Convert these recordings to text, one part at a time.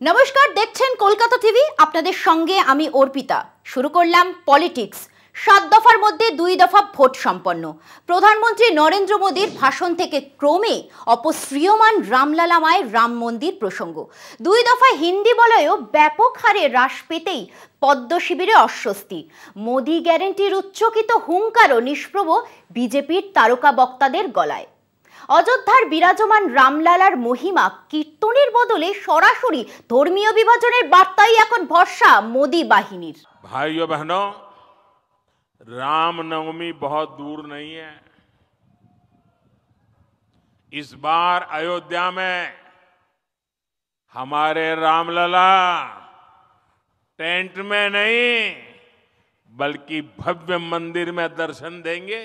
নমস্কার, দেখছেন কলকাতা টিভি। আপনাদের সঙ্গে আমি অর্পিতা। শুরু করলাম পলিটিক্স। 7 দফার মধ্যে 2 দফা ভোট সম্পন্ন। প্রধানমন্ত্রী নরেন্দ্র মোদীর ভাষণ থেকে ক্রমে অপশ্রিয়মান রামলালা মায়ের রাম মন্দির প্রসঙ্গ। 2 দফা হিন্দি বলয়েও ব্যাপক হারে হ্রাস পেতেই পদ্ম শিবিরে অস্বস্তি। মোদী গ্যারেন্টির উচ্চকিত হুঙ্কারও নিষ্প্রভ বিজেপির তারকা বক্তাদের গলায়। অযোধ্যার বিরাজমান রামলালার মহিমা কীর্তনের বদলে সরাসরি ধর্মীয় বিভাজনের বার্তাই এখন ভরসা মোদী বাহিনীর। भाइयों बहनों, रामनवमी बहुत दूर नहीं है। इस बार अयोध्या में हमारे रामलला टेंट में नहीं बल्कि भव्य मंदिर में दर्शन देंगे।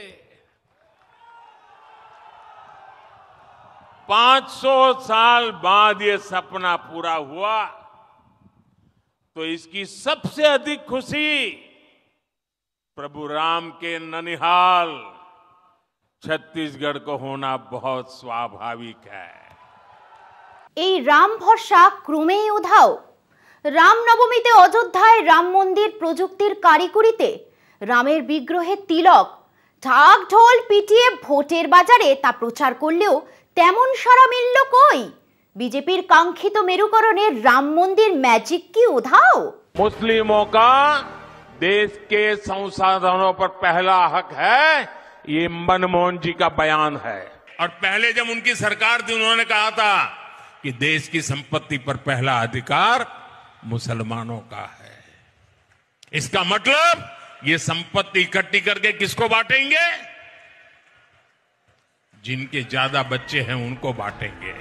500 साल बाद ये सपना पूरा हुआ तो इसकी सबसे अधिक खुशी प्रभु राम के ननिहाल छत्तीसगढ़ को होना बहुत स्वाभाविक है। এই রাম ভরসা ক্রমেই উধাও। রামনবমীতে অযোধ্যায় রাম মন্দির প্রযুক্তির কারিগরিতে রামের বিগ্রহে তিলক, ঢাক ঢোল পিটিয়ে ভোটের বাজারে তা প্রচার করলেও তেমন সাড়া মিলল কই? বিজেপির কাঙ্ক্ষিত মেরুকরণের রাম মন্দির ম্যাজিক কি উধাও? मुस्लिमों का देश के संसाधनों पर पहला हक है, ये मनमोहन जी का बयान है। और पहले जब उनकी सरकार थी उन्होंने कहा था कि देश की संपत्ति पर पहला अधिकार मुसलमानों का है। इसका मतलब ये संपत्ति इकट्ठी करके किसको बांटेंगे? जिनके ज्यादा बच्चे हैं उनको बांटेंगे।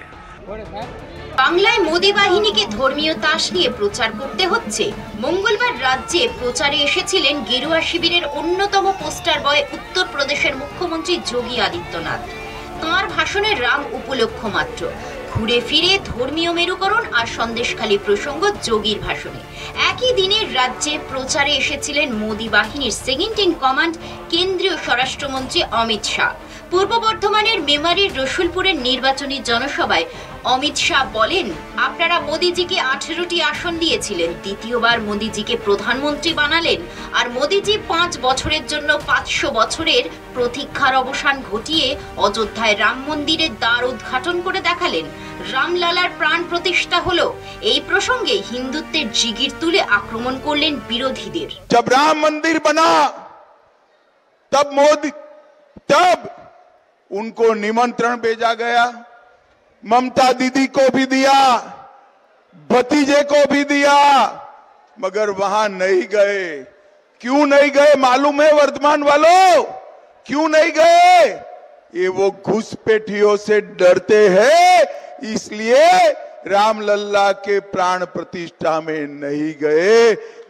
বাংলায় মোদী বাহিনীকে ধর্মীয় তাস নিয়ে প্রচার করতে হচ্ছে। মঙ্গলবার রাজ্যে প্রচারে এসেছিলেন গেরুয়া শিবিরের অন্যতম পোস্টার বয় উত্তরপ্রদেশের মুখ্যমন্ত্রী যোগী আদিত্যনাথ। তাঁর ভাষণে রাম উপলক্ষ মাত্র, ঘুরে ফিরে ধর্মীয় মেরুকরণ আর সন্দেশখালী প্রসঙ্গ যোগীর ভাষণে। একই দিনে রাজ্যে প্রচারে এসেছিলেন মোদী বাহিনীর সেকেন্ড ইন কমান্ড কেন্দ্রীয় স্বরাষ্ট্রমন্ত্রী অমিত শাহ। পূর্ব বর্ধমানের মেমারির রসুলপুরের নির্বাচনী জনসভায় অমিত শাহ বলেন, আপনারা মোদীজিকে 18টি আসন দিয়েছিলেন, দ্বিতীয়বার মোদীজিকে প্রধানমন্ত্রী বানালেন, আর মোদীজি 5 বছরের জন্য 500 বছরের প্রতীক্ষার অবসান ঘটিয়ে অযোধ্যায় রাম মন্দিরের দ্বার উদ্ঘাটন করে দেখালেন। রামলালার প্রাণ প্রতিষ্ঠা হলো। এই প্রসঙ্গে হিন্দুত্বের জিগির তুলে আক্রমণ করলেন বিরোধীদের। जब राम मंदिर बना तब मोदी उनको निमंत्रण भेजा गया, ममता दीदी को भी दिया, भतीजे को भी दिया, मगर वहां नहीं गए। क्यों नहीं गए मालूम है वर्धमान वालों? क्यों नहीं गए? ये वो घुसपैठियों से डरते हैं, इसलिए रामलला के प्राण प्रतिष्ठा में नहीं गए,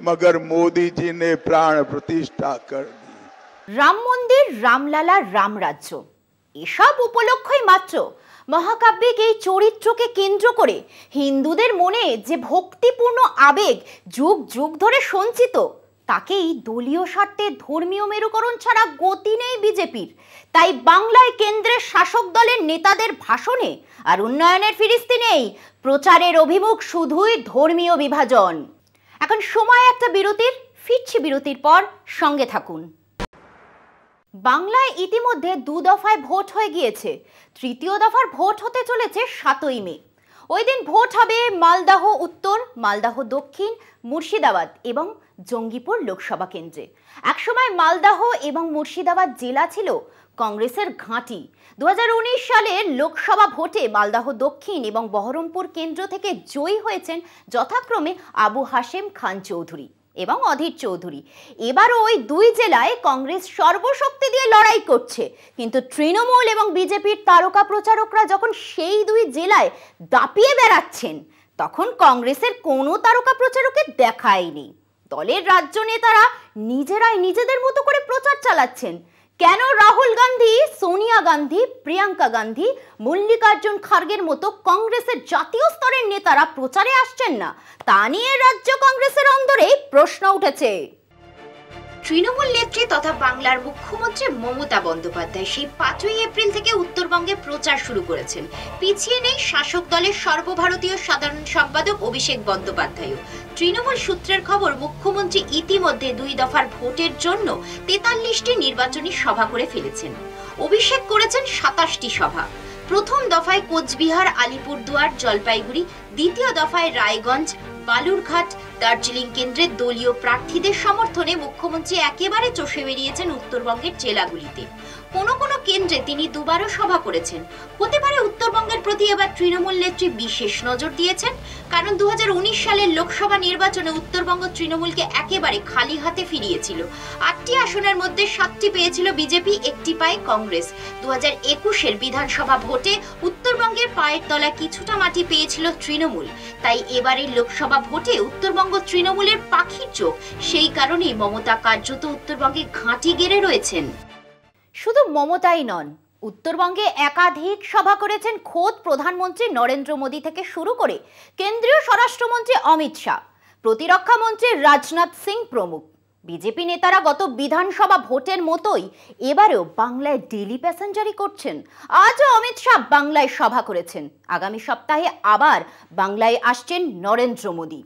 मगर मोदी जी ने प्राण प्रतिष्ठा कर दी। রাম মন্দির, রামলালা, রামরাজ্য এসব উপলক্ষই মাত্র। মহাকাব্যিক এই চরিত্রকে কেন্দ্র করে হিন্দুদের মনে যে ভক্তিপূর্ণ আবেগ যুগ যুগ ধরে সঞ্চিত, তাকেই দলীয় স্বার্থে ধর্মীয় মেরুকরণ ছাড়া গতি নেই বিজেপির। তাই বাংলায় কেন্দ্রের শাসক দলের নেতাদের ভাষণে আর উন্নয়নের ফিরিস্তি নেই, প্রচারের অভিমুখ শুধুই ধর্মীয় বিভাজন। এখন সময় একটা বিরতির। ফিরছি বিরতির পর, সঙ্গে থাকুন। বাংলায় ইতিমধ্যে 2 দফায় ভোট হয়ে গিয়েছে। তৃতীয় দফার ভোট হতে চলেছে 7ই মে। ওই দিন ভোট হবে মালদাহ উত্তর, মালদাহ দক্ষিণ, মুর্শিদাবাদ এবং জঙ্গিপুর লোকসভা কেন্দ্রে। একসময় মালদাহ এবং মুর্শিদাবাদ জেলা ছিল কংগ্রেসের ঘাঁটি। 2019 সালের লোকসভা ভোটে মালদাহ দক্ষিণ এবং বহরমপুর কেন্দ্র থেকে জয়ী হয়েছেন যথাক্রমে আবু হাশেম খান চৌধুরী এবং অধীর চৌধুরী। এবারও ওই 2 জেলায় কংগ্রেস সর্বশক্তি দিয়ে লড়াই করছে। কিন্তু তৃণমূল এবং বিজেপির তারকা প্রচারকরা যখন সেই 2 জেলায় দাপিয়ে বেড়াচ্ছেন, তখন কংগ্রেসের কোনো তারকা প্রচারকের দেখায়নি। দলের রাজ্য নেতারা নিজেরাই নিজেদের মতো করে প্রচার চালাচ্ছেন। কেন রাহুল গান্ধী, সোনিয়া গান্ধী, প্রিয়াঙ্কা গান্ধী, মল্লিকার্জুন খার্গের মতো কংগ্রেসের জাতীয় স্তরের নেতারা প্রচারে আসছেন না, তা নিয়ে রাজ্য কংগ্রেসের অন্দরে প্রশ্ন উঠেছে। তৃণমূল নেত্রী তথা বাংলার মুখ্যমন্ত্রী মমতা বন্দ্যোপাধ্যায় সেই 5ই এপ্রিল থেকে উত্তরবঙ্গে প্রচার শুরু করেছেন। পিছিয়ে নেই শাসক দলের সর্বভারতীয় সাধারণ সম্পাদক অভিষেক বন্দ্যোপাধ্যায়ও। তৃণমূল সূত্রের খবর, মুখ্যমন্ত্রী ইতিমধ্যে 2 দফার ভোটের জন্য 43টি নির্বাচনী সভা করে ফেলেছেন। অভিষেক করেছেন 27টি সভা। প্রথম দফায় কোচবিহার, আলিপুরদুয়ার, জলপাইগুড়ি, দ্বিতীয় দফায় রায়গঞ্জ, বালুরঘাট, দার্জিলিং কেন্দ্রে দলীয় প্রার্থীদের সমর্থনে মুখ্যমন্ত্রী একেবারে চষে বেরিয়েছেন উত্তরবঙ্গের জেলাগুলিতে। কোনো কোনো কেন্দ্রে তিনি দুবারও সভা করেছেন। হতে পারে উত্তরবঙ্গের প্রতি এবার তৃণমূল নেত্রী বিশেষ নজর দিয়েছেন, কারণ 2019 সালের লোকসভা নির্বাচনে উত্তরবঙ্গ তৃণমূলকে একেবারে খালি হাতে ফিরিয়েছিল। 8টি আসনের মধ্যে 7টি পেয়েছিল বিজেপি, 1টি পায় কংগ্রেস। 2021-এর বিধানসভা ভোটে উত্তরবঙ্গের পায়ের তলা কিছুটা মাটি পেয়েছিল তৃণমূল। তাই এবারের লোকসভা ভোটে উত্তরবঙ্গ তৃণমূলের পাখির চোখ। সেই কারণেই মমতা কার্যত উত্তরবঙ্গে ঘাঁটি গেড়ে রয়েছেন। শুধু মমতাই নন, উত্তরবঙ্গে একাধিক সভা করেছেন খোদ প্রধানমন্ত্রী নরেন্দ্র মোদী থেকে শুরু করে কেন্দ্রীয় স্বরাষ্ট্রমন্ত্রী অমিত শাহ, প্রতিরক্ষা মন্ত্রী রাজনাথ সিং প্রমুখ। বিজেপি নেতারা গত বিধানসভা ভোটের মতোই এবারেও বাংলায় ডেলি প্যাসেঞ্জারি করছেন। আজও অমিত শাহ বাংলায় সভা করেছেন। আগামী সপ্তাহে আবার বাংলায় আসছেন নরেন্দ্র মোদী।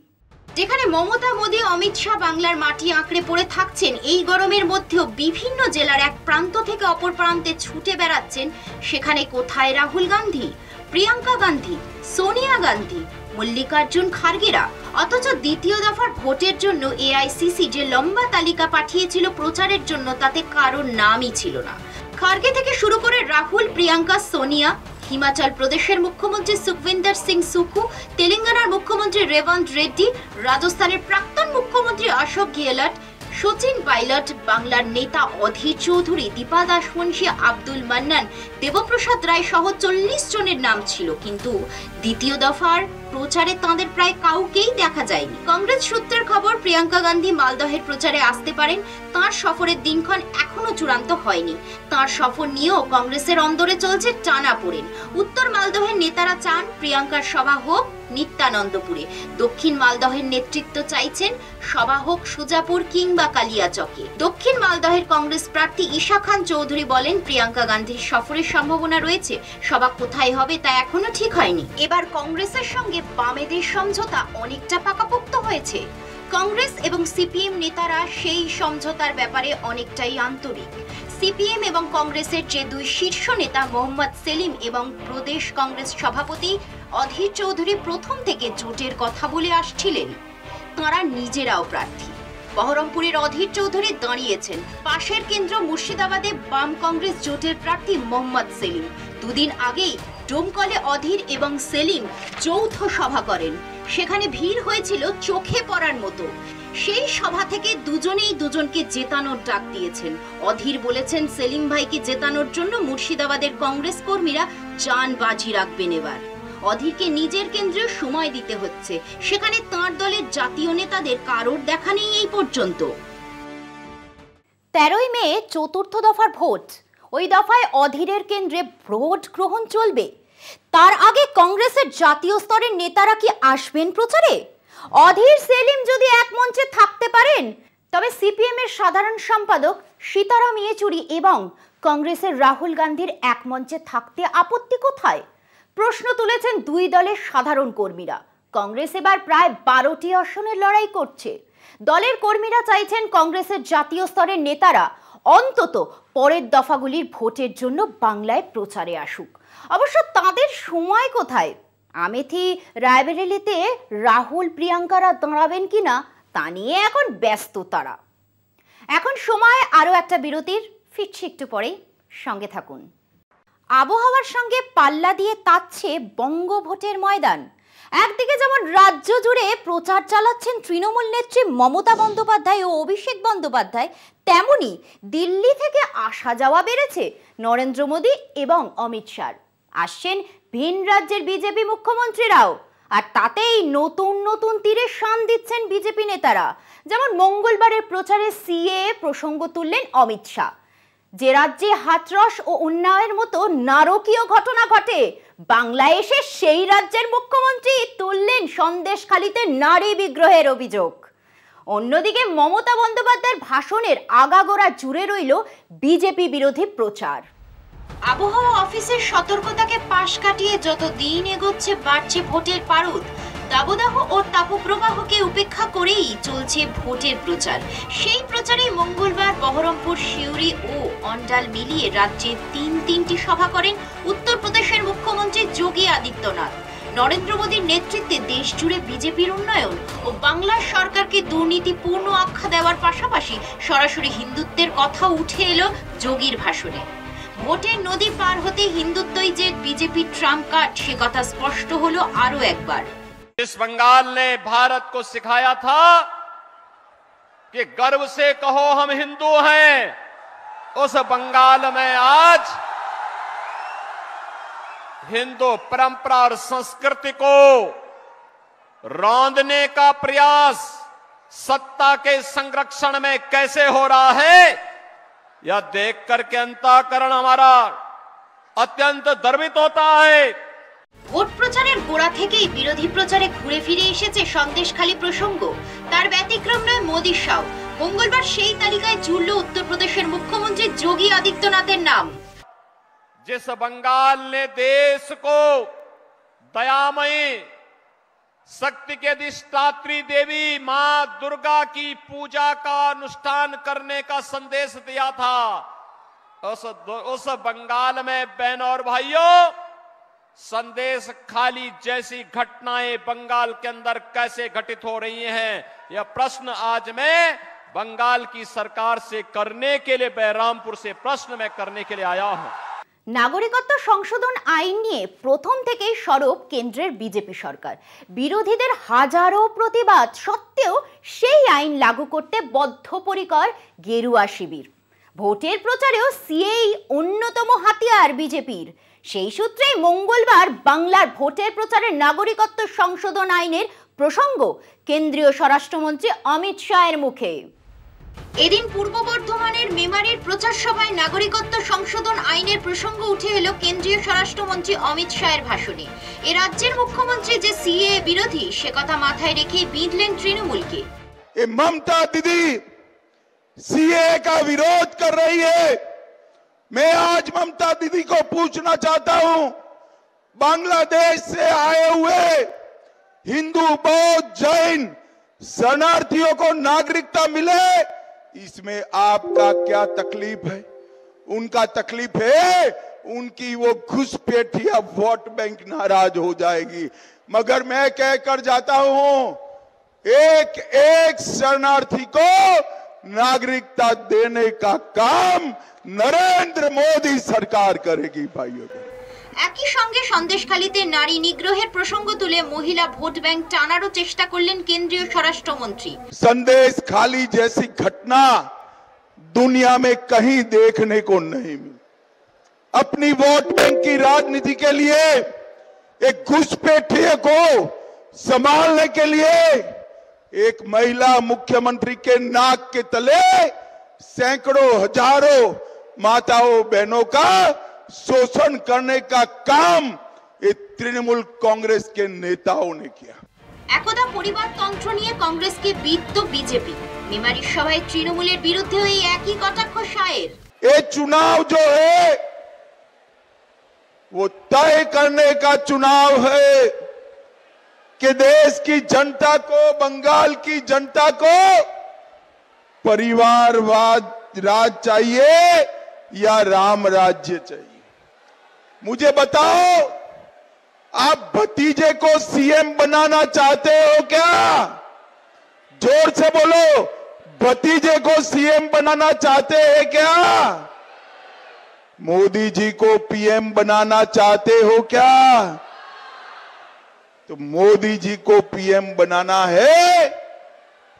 যেখানে মমতা, মোদী, অমিত শাহ বাংলার মাটি আঁকড়ে পড়ে থাকছেন, এই গরমের মধ্যেও বিভিন্ন জেলার এক প্রান্ত থেকে অপর প্রান্তে ছুটে বেড়াচ্ছেন, সেখানে কোথায় রাহুল গান্ধী, প্রিয়াঙ্কা গান্ধী, সোনিয়া গান্ধী, মল্লিকার্জুন খার্গেরা? অথচ দ্বিতীয় দফার ভোটের জন্য এআইসিসি যে লম্বা তালিকা পাঠিয়েছিল প্রচারের জন্য, তাতে কারোর নামই ছিল না। খার্গে থেকে শুরু করে রাহুল, প্রিয়াঙ্কা, সোনিয়া, হিমাচল প্রদেশের মুখ্যমন্ত্রী সুখবিন্দর সিং সুখু, তেলেঙ্গানার মুখ্যমন্ত্রী রেবন্ত রেড্ডি, রাজস্থানের প্রাক্তন মুখ্যমন্ত্রী অশোক গেহলট, সচিন পাইলট, বাংলার নেতা অধীর চৌধুরী, দীপা দাসবংশী, আব্দুল মান্নান, দেবপ্রসাদ রায় সহ 40 জনের নাম ছিল। কিন্তু দ্বিতীয় দফার প্রচারে তাঁদের প্রায় কাউকেই দেখা যায়নি। কংগ্রেস সূত্রের খবর, প্রিয়াঙ্কা গান্ধী মালদহের প্রচারে আসতে পারেন। তাঁর সফরের দিনক্ষণ এখনো চূড়ান্ত হয়নি। তাঁর সফর নিয়েও কংগ্রেসের অন্দরে চলছে টানাপোড়েন। উত্তর মালদহের নেতারা চান প্রিয়াঙ্কার সভা হোক নিত্যানন্দপুরে। দক্ষিণ মালদহের নেতৃত্ব চাইছেন সভা হোক সুজাপুর কিংবা কালিয়াচকে। দক্ষিণ মালদহের কংগ্রেস প্রার্থী ঈশা খান চৌধুরী বলেন, প্রিয়াঙ্কা গান্ধীর সফরের সম্ভাবনা রয়েছে। সভা কোথায় হবে তা এখনো ঠিক হয়নি। এবার কংগ্রেসের সঙ্গে বামেদের সমঝোতা অনেকটা পাকাপোক্ত হয়েছে। কংগ্রেস এবং সিপিএম নেতারা সেই সমঝোতার ব্যাপারে অনেকটাই আন্তরিক। সিপিএম এবং কংগ্রেসের যে 2 শীর্ষ নেতা মোহাম্মদ সেলিম এবং প্রদেশ কংগ্রেস সভাপতি অধীর চৌধুরী প্রথম থেকে জোটের কথা বলে আসছিলেন। তাঁরা নিজেরাও প্রার্থী। বহরমপুরের অধীর চৌধুরী দাঁড়িয়েছেন। পাশের কেন্দ্র মুর্শিদাবাদে বাম কংগ্রেস জোটের প্রার্থী মোহাম্মদ সেলিম। 2 দিন আগেই ডোমকলে অধীর এবং সেলিম যৌথ সভা করেন। সেখানে ভিড় হয়েছিল চোখে পড়ার মতো। সেই সভা থেকে দুজনেই দুজনকে জেতানোর ডাক দিয়েছেন। অধীর বলেছেন, সেলিম ভাইকে জেতানোর জন্য মুর্শিদাবাদের কংগ্রেস কর্মীরা জান বাজি রাখবেন। এবার অধীরকে নিজের কেন্দ্রে সময় দিতে হচ্ছে। সেখানে তাঁর দলের জাতীয় নেতাদের কারোর দেখা নেই এই পর্যন্ত। 13ই মে চতুর্থ দফার ভোট। ওই দফায় অধীরের কেন্দ্রে ভোট গ্রহণ চলবে। তার আগে কংগ্রেসের জাতীয় স্তরের নেতারা কি আসবেন প্রচারে? অধীর, সেলিম যদি এক মঞ্চে থাকতে পারেন, তবে সিপিএম এর সাধারণ সম্পাদক সীতারাম ইয়েচুরি এবং কংগ্রেসের রাহুল গান্ধীর এক মঞ্চে থাকতে আপত্তি কোথায়? প্রশ্ন তুলেছেন 2 দলের সাধারণ কর্মীরা। কংগ্রেস এবার প্রায় 12টি আসনের লড়াই করছে। দলের কর্মীরা চাইছেন কংগ্রেসের জাতীয় স্তরের নেতারা অন্তত পরের দফাগুলির ভোটের জন্য বাংলায় প্রচারে আসুক। অবশ্য তাদের সময় কোথায়? আমেথি, রায়বেরেলিতে রাহুল, প্রিয়াঙ্কারা দাঁড়াবেন কিনা তা নিয়ে এখন ব্যস্ত তারা। এখন সময় আরও একটা বিরতির। ফিরছি একটু পরেই, সঙ্গে থাকুন। আবহাওয়ার সঙ্গে পাল্লা দিয়ে তাচ্ছে বঙ্গভোটের ময়দান। একদিকে যেমন রাজ্য জুড়ে প্রচার চালাচ্ছেন তৃণমূল নেত্রী মমতা বন্দ্যোপাধ্যায় ও অভিষেক বন্দ্যোপাধ্যায়, তেমনি দিল্লি থেকে আসা যাওয়া বেড়েছে নরেন্দ্র মোদী এবং অমিত শাহ। আসছেন ভিন রাজ্যের বিজেপি মুখ্যমন্ত্রীরাও, আর তাতেই নতুন নতুন তীরে শান দিচ্ছেন বিজেপি নেতারা। যেমন মঙ্গলবারের প্রচারে সিএএ প্রসঙ্গ তুললেন অমিত শাহ। যে রাজ্যে হাথরস ও উন্নয়নের মতো নারকীয় ঘটনা ঘটে, বাংলায় এসে সেই রাজ্যের মুখ্যমন্ত্রী তুললেন সন্দেশখালীতে নারী বিগ্রহের অভিযোগ। অন্যদিকে মমতা বন্দ্যোপাধ্যায়ের ভাষণের আগাগোড়া জুড়ে রইল বিজেপি বিরোধী প্রচার। আবহাওয়া অফিসের সতর্কতাকে পাশ কাটিয়ে যত দিন এগোচ্ছে বাড়ছে ভোটের পারদ। দাবদাহ ও তাপপ্রবাহকে উপেক্ষা করেই চলছে ভোটের প্রচার। সেই প্রচারে মঙ্গলবার বহরমপুর, সিউড়ি ও অন্ডাল মিলিয়ে রাজ্যে তিনটি সভা করেন উত্তরপ্রদেশের মুখ্যমন্ত্রী যোগী আদিত্যনাথ। নরেন্দ্র মোদীর নেতৃত্বে দেশ জুড়ে বিজেপির উন্নয়ন ও বাংলার সরকারকে দুর্নীতিপূর্ণ আখ্যা দেওয়ার পাশাপাশি সরাসরি হিন্দুত্বের কথা উঠে এলো যোগীর ভাষণে। ভোটের নদী পার হতে হিন্দুত্বই যে বিজেপি ট্রাম্প কার্ড, সে কথা স্পষ্ট হলো আরো একবার। इस बंगाल ने भारत को सिखाया था कि गर्व से कहो हम हिंदू हैं, उस बंगाल में आज हिंदू परंपरा और संस्कृति को रौंदने का प्रयास सत्ता के संरक्षण में कैसे हो रहा है, यह देख करके अंतःकरण हमारा अत्यंत गर्वित होता है। ভোট প্রচারের গোড়া থেকেই বিরোধী প্রচারে ঘুরে ফিরে এসেছে সন্দেশখালী প্রসঙ্গ। তার ব্যতিক্রম নয় মোদী শাও। মঙ্গলবার সেই তালিকায় জুড়ল উত্তরপ্রদেশের মুখ্যমন্ত্রী যোগী আদিত্যনাথের নাম। जिस बंगाल ने देश को दयामयी शक्ति के अधिष्ठात्री देवी मां दुर्गा की पूजा का अनुष्ठान करने का संदेश दिया था, उस बंगाल में बहनों और भाइयों संदेश खाली जैसी घटनाएं बंगाल के अंदर कैसे घटित हो रही हैं, यह प्रश्न आज मैं बंगाल की सरकार से करने के लिए, बहरामपुर से प्रश्न मैं करने के लिए आया हूं। নাগরিকত্ব সংশোধন আইন নিয়ে প্রথম থেকেই সরব কেন্দ্রের বিজেপি সরকার। বিরোধীদের হাজারো প্রতিবাদ সত্ত্বেও সেই আইন লাগু করতে বদ্ধপরিকর গেরুয়া শিবির। ভোটের প্রচারেও সিএই অন্যতম হাতিয়ার বিজেপির। সেই সূত্রেই মঙ্গলবার বাংলার ভোটের প্রচারে নাগরিকত্ব সংশোধন আইনের প্রসঙ্গ কেন্দ্রীয় স্বরাষ্ট্রমন্ত্রী অমিত শাহের মুখে। এদিন পূর্ব বর্ধমানের মেমারির প্রচার সভায় নাগরিকত্ব সংশোধন আইনের প্রসঙ্গ উঠে এলো কেন্দ্রীয় স্বরাষ্ট্রমন্ত্রী অমিত শাহের ভাষণে। এ রাজ্যের মুখ্যমন্ত্রী যে সিএ বিরোধী, সে কথা মাথায় রেখে বিঁধলেন তৃণমূলকে। ममता दीदी सीए का विरोध कर रही है। मैं आज ममता दीदी को पूछना चाहता हूं, बांग्लादेश से आए हुए हिंदू, बौद्ध, जैन शरणार्थियों को नागरिकता मिले, इसमें आपका क्या तकलीफ है? उनका तकलीफ है उनकी वो घुसपैठिया वोट बैंक नाराज हो जाएगी। मगर मैं कहकर जाता हूं, एक एक शरणार्थी को नागरिकता देने का काम नरेंद्र मोदी सरकार करेगी भाइयों। একই সঙ্গে সন্দেশখালীতে নারী নিগ্রহের প্রসঙ্গ তুলে মহিলা ভোট ব্যাংক টানারও চেষ্টা করলেন কেন্দ্রীয় স্বরাষ্ট্রমন্ত্রী। संदेशखाली जैसी घटना दुनिया में कहीं देखने को नहीं मिली। अपनी वोट बैंक की राजनीति के लिए एक घुसपैठिए को संभालने के लिए एक महिला मुख्यमंत्री के नाक के तले सैकड़ों हजारों माताओं बहनों का शोषण करने का काम ये तृणमूल कांग्रेस के नेताओं ने किया। একদা পরিবারতন্ত্র নিয়ে কংগ্রেসকে বিদ্য বিজেপি। মেমারির সভায় তৃণমূলের বিরুদ্ধে এই একই কটাক্ষ শাহের। ये चुनाव जो है वो तय करने का चुनाव है कि देश की जनता को, बंगाल की जनता को परिवारवाद राज चाहिए या राम राज्य चाहिए। मुझे बताओ, आप भतीजे को सीएम बनाना चाहते हो क्या? जोर से बोलो, भतीजे को सीएम बनाना चाहते हैं क्या? मोदी जी को पीएम बनाना चाहते हो क्या? तो मोदी जी को पीएम बनाना है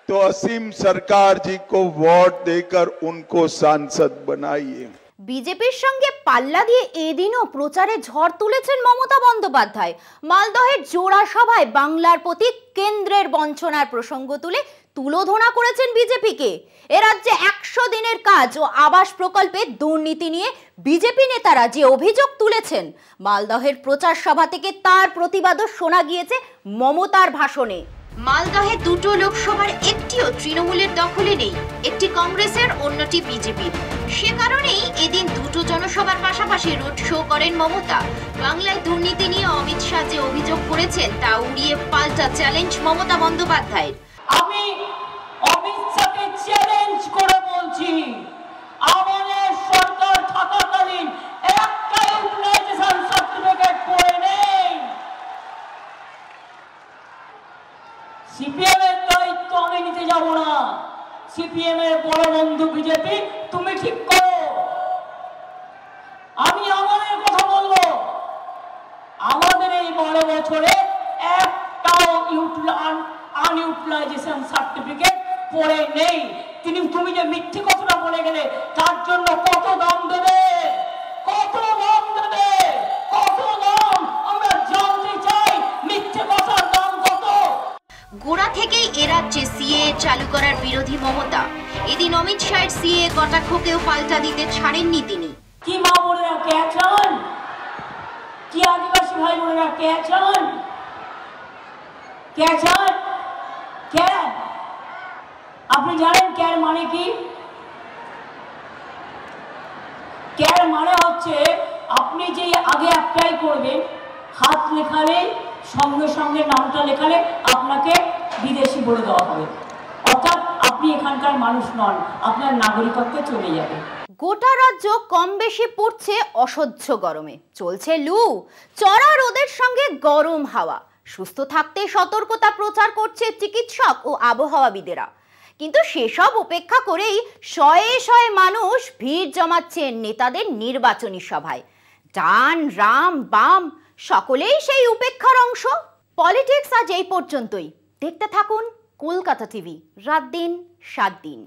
तो असीम सरकार जी को वोट देकर उनको सांसद बनाइए। বিজেপির সঙ্গে পাল্লা দিয়ে এদিনও প্রচারে ঝড় তুলেছেন মমতা বন্দ্যোপাধ্যায়। মালদহের জোড়া সভায় বাংলার প্রতি কেন্দ্রের বঞ্চনার প্রসঙ্গ তুলে তুলোধনা করেছেন বিজেপিকে। এ রাজ্যে 100 দিনের কাজ ও আবাস প্রকল্পে দুর্নীতি নিয়ে বিজেপি নেতারা যে অভিযোগ তুলেছেন, মালদহের প্রচার সভা থেকে তার প্রতিবাদও শোনা গিয়েছে মমতার ভাষণে। মালদহে দুটো লোকসভার একটিও তৃণমূলের দখলে নেই, একটি কংগ্রেসের, অন্যটি বিজেপির। সে কারণেই এদিন দুটো জনসভার পাশাপাশি রোড শো করেন মমতা। বাংলায় দুর্নীতি নিয়ে অমিত শাহ যে অভিযোগ করেছেন তা উড়িয়ে পাল্টা চ্যালেঞ্জ মমতা বন্দ্যোপাধ্যায়ের। আমি অমিত শাহকে চ্যালেঞ্জ করে বলছি, আমাদের সরকার থাকাকালীন একটা ইউটিলাইজেশন সার্টিফিকেট পড়ে নেই। সিপিএম এর দায়িত্ব আমি নিতে যাব না। সিপিএম এর বড় বন্ধু বিজেপি, তুমি ঠিক করো। আমি আমাদের কথা বলবো, আমাদের এই 12 বছরে একটাও আনইউটিলাইজেশন সার্টিফিকেট পড়ে নেই। তুমি যে মিথ্যে কথাটা বলে গেলে তার জন্য কত দাম দেবে, কত দাম দেবে, কত দাম আমরা জানতে চাই। মিথ্যে কথার দাম কত? গোড়া থেকেই এ রাজ্যে সিএ চালু করার বিরোধী মমতা। এদিন অমিত শাহের সিএ কটাক্ষকেও পাল্টা দিতে ছাড়েননি তিনি। কি মা বোনেরা কে চান? কি আদিবাসী ভাই বোনেরা কে চান? কে চান? কে? আপনি জানেন ক্যার মানে কি? ক্যার মানে হচ্ছে আপনি যে আগে অ্যাপ্লাই করবেন, হাত লেখালে সঙ্গে সঙ্গে নামটা লেখালে আপনাকে বিদেশি বলে দেওয়া হবে, অর্থাৎ আপনি এখানকার মানুষ নন, আপনার নাগরিকত্ব চলে যাবে। গোটা রাজ্য কম বেশি পড়ছে অসহ্য গরমে, চলছে লু, চড়া রোদের সঙ্গে গরম হাওয়া। সুস্থ থাকতে সতর্কতা প্রচার করছে চিকিৎসক ও আবহাওয়াবিদেরা, কিন্তু সেসব উপেক্ষা করেই শয়ে শয়ে মানুষ ভিড় জমাচ্ছে নেতাদের নির্বাচনী সভায়। ডান, রাম, বাম সকলেই সেই উপেক্ষার অংশ। পলিটিক্স আজ এই পর্যন্তই। দেখতে থাকুন কলকাতা টিভি, রাত দিন 7 দিন।